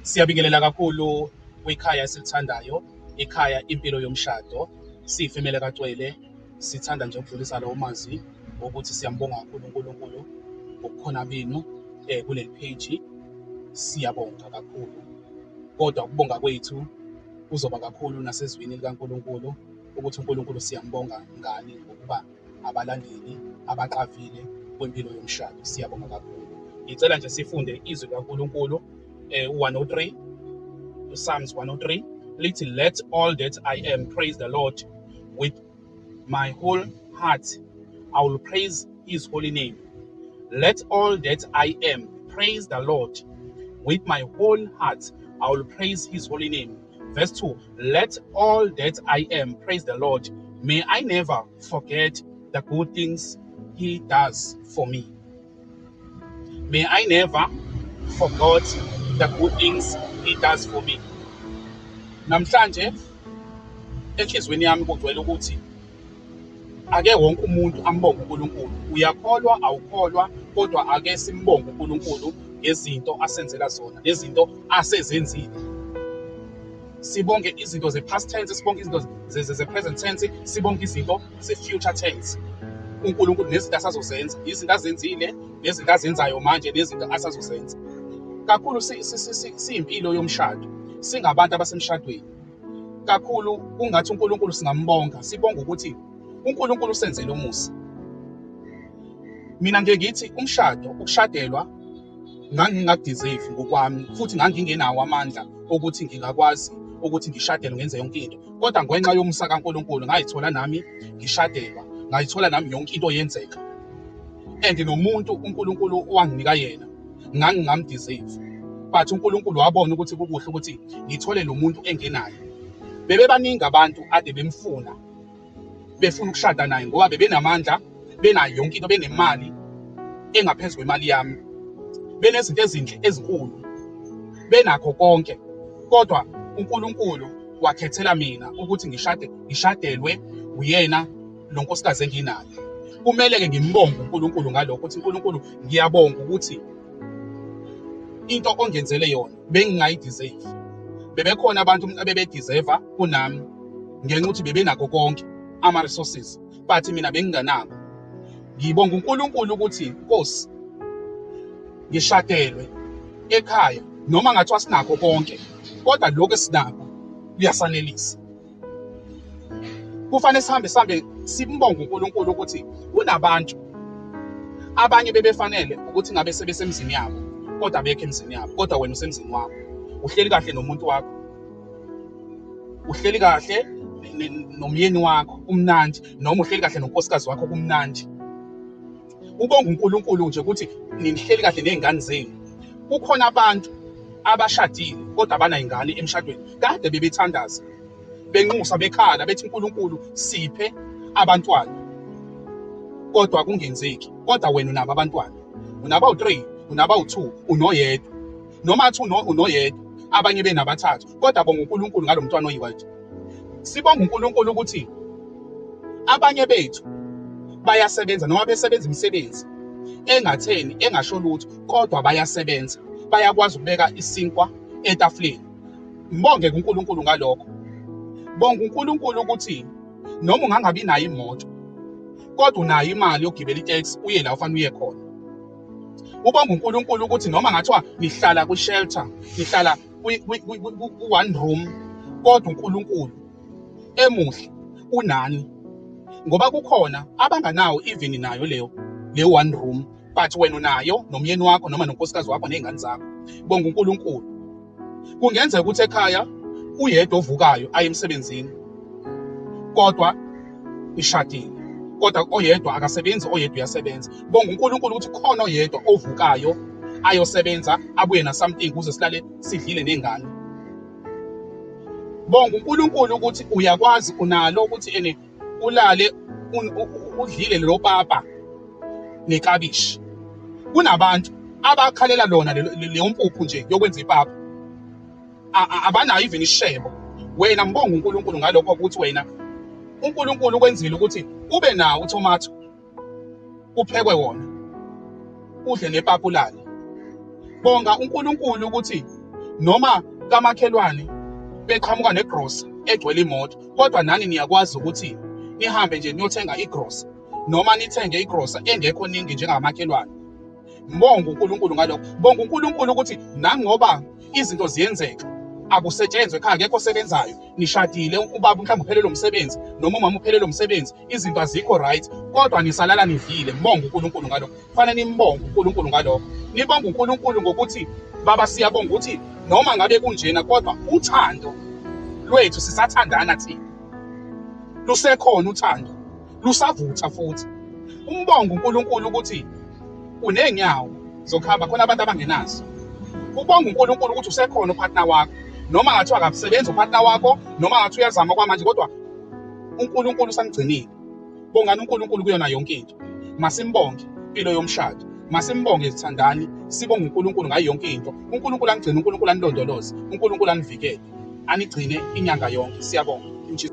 Siyabingelela kakhulu kwikhaya esilithandayo, ikhaya impilo yomshado. Siyifemele kacwele, sithanda nje ukudlulisa lawo mazwi ukuthi siyambonga kakhulu uNkulunkulu ngokukhona benu kuleli page. Siyabonga kakhulu, kodwa ukubonga kwethu kuzoba kakhulu nasezwini likaNkulunkulu ukuthi uNkulunkulu siyambonga ngani, ngokuba abalandeli abaqavile kwempilo yomshado. Siyabonga kakhulu. Ngicela nje sifunde izwi likaNkulunkulu 103, Psalms 103 lithi, let all that I am praise the Lord. With my whole heart I will praise his holy name. Let all that I am praise the Lord. With my whole heart I will praise his holy name. Verse 2, let all that I am praise the Lord. May I never forget the good things he does for me. May I never forget the good things he does for me. Namhlanje enhlizweni yami kugcwele ukuthi ake wonke umuntu ambonge uNkulunkulu. Uyakholwa awukholwa, kodwa ake simbonge uNkulunkulu ngezinto asenzela zona, nezinto asezenzile. Sibonge izinto ze-past tense, sibonge izinto ze-present tense, sibonge izinto ze-future tense. uNkulunkulu nezinto asazozenza, izinto azenzile, nezinto azenzayo manje, nezinto asazozenza. Kakhulu siyimpilo yomshado, singabantu abasemshadweni. Kakhulu kungathi uNkulunkulu singambonga, sibonga ukuthi uNkulunkulu usenzele umusa. Mina ngeke ngithi umshado, ukushadelwa, ngangingakudeserve ngokwami, futhi ngangingenawo amandla ukuthi ngingakwazi ukuthi ngishadelwe ngenze yonke into. Kodwa ngenxa yomusa kaNkulunkulu ngayithola nami ngishadelwa, ngayithola nami yonke into yenzeka. And nomuntu uNkulunkulu wanginika yena ngangingamdeserve, but uNkulunkulu wabona ukuthi kukuhle ukuthi ngithole lo muntu engenayo. Bebebaningi abantu ade bemfuna, befuna ukushada naye ngoba bebenamandla, benayo yonke into, benemali engaphezulu kwemali yami, benezinto ezinhle ezinkulu, benakho konke. Kodwa uNkulunkulu wakhethela mina ukuthi ngishadelwe uyena lo nkosikazi enginayo. Kumele-ke ngimbonge uNkulunkulu ngalokho, ukuthi uNkulunkulu ngiyabonga ukuthi into ongenzele yona bengingayideserve. Bebekhona abantu abebe-deserve kunami ngenxa ukuthi bebenakho konke ama-resources, but mina benginganako. Ngibonga uNkulunkulu ukuthi Nkosi, ngishadelwe ekhaya noma ngathiwa sinakho konke, kodwa lokho esinakho kuyasanelisa. Kufanele sihambe simbonge uNkulunkulu ukuthi kunabantu abanye bebefanele ukuthi ngabe sebesemzini yabo, kodwa abekho emzini yabo, kodwa wena usemzini wakho. Uhleli kahle nomuntu wakho, uhleli kahle nomyeni wakho kumnandi, noma uhleli kahle nonkosikazi wakho kumnandi. Ubonga uNkulunkulu nje ukuthi nihleli kahle nezingane zenu. Kukhona abantu abashadile kodwa abanayingane emshadweni, kade bebethandaza, benxusa, bekhala, bethi uNkulunkulu siphe abantwana, kodwa kungenzeki. Kodwa wena unabo abantwana, unabawu-3, unabawu-2, unoyedwa, noma athi unoyedwa, abanye benabathathu, kodwa bonga uNkulunkulu ngalo mntwana oyiwedwa. Sibonga uNkulunkulu ukuthi abanye bethu bayasebenza, noma besebenza imisebenzi engatheni, engasho lutho, kodwa bayasebenza, bayakwazi ukubeka isinkwa etafuleni. Mbonge uNkulunkulu ngalokho. Bonga uNkulunkulu ukuthi noma ungangabi nayo imoto, kodwa unayo imali yokugibela itaxi uye la ufanele uye khona. Ubonga uNkulunkulu ukuthi noma ngathiwa nihlala kwi-shelter, nihlala ku-one room, kodwa uNkulunkulu emuhle unani, ngoba kukhona abanganawo even nayo le one room, but wena unayo nomyeni wakho noma nonkosikazi wakho nezingane zakho. Bonga uNkulunkulu. Kungenzeka ukuthi ekhaya uyedwa ovukayo aye emsebenzini, kodwa ishadile, kodwa oyedwa akasebenzi, oyedwa uyasebenza. Bonga uNkulunkulu ukuthi khona oyedwa ovukayo ayosebenza, abuye na something ukuze silale sidlile nezingane. Bonga uNkulunkulu ukuthi uyakwazi, unalo ukuthi ulale udlile lo papa nekabishi. Kunabantu abakhalela lona leyo mpuphu nje yokwenza ipapa, abanayo even ishebo. Wena mbonga uNkulunkulu ngalokho ukuthi wena uNkulunkulu kwenzile ukuthi ube nawo utomato, uphekwe wona, udle nepapa ulale. Bonga uNkulunkulu ukuthi noma kamakhelwane beqhamuka negrosa egcwele imoto, kodwa nani niyakwazi ukuthi nihambe nje niyothenga igrosa noma nithenge igrosa engekho ningi njengamakhelwane. Ngibonga uNkulunkulu ngalokho. Bonga uNkulunkulu ukuthi nangoba izinto ziyenzeka, akusetshenzwe ekhaya, akekho osebenzayo, nishadile, ubaba mhlawumbe uphelelwe umsebenzi noma umama uphelelwe umsebenzi, izinto azikho right, kodwa nisalala nidlile. Ngibonga uNkulunkulu ngalokho. Kufanele nimbonge uNkulunkulu ngalokho. Nibonge uNkulunkulu ngokuthi baba, siyabonga ukuthi noma ngabe kunjena, kodwa uthando lwethu sisathandana thina, lusekhona uthando, lusavutha futhi. Umbonge uNkulunkulu ukuthi unenyawo zokuhamba, khona abantu abangenazo. Ubonga uNkulunkulu ukuthi usekhona upartner wakho, noma ngathiwa akasebenzi upartner wakho, noma ngathi uyazama kwamanje, kodwa uNkulunkulu usamgcinile. Bongani uNkulunkulu kuyona yonke into. Masimbonge impilo yomshado, masimbonge sithandani, sibonge uNkulunkulu ngayo yonke into. uNkulunkulu angigcine, uNkulunkulu anilondoloze, uNkulunkulu anivikele, anigcine inyanga yonke. Siyabonga.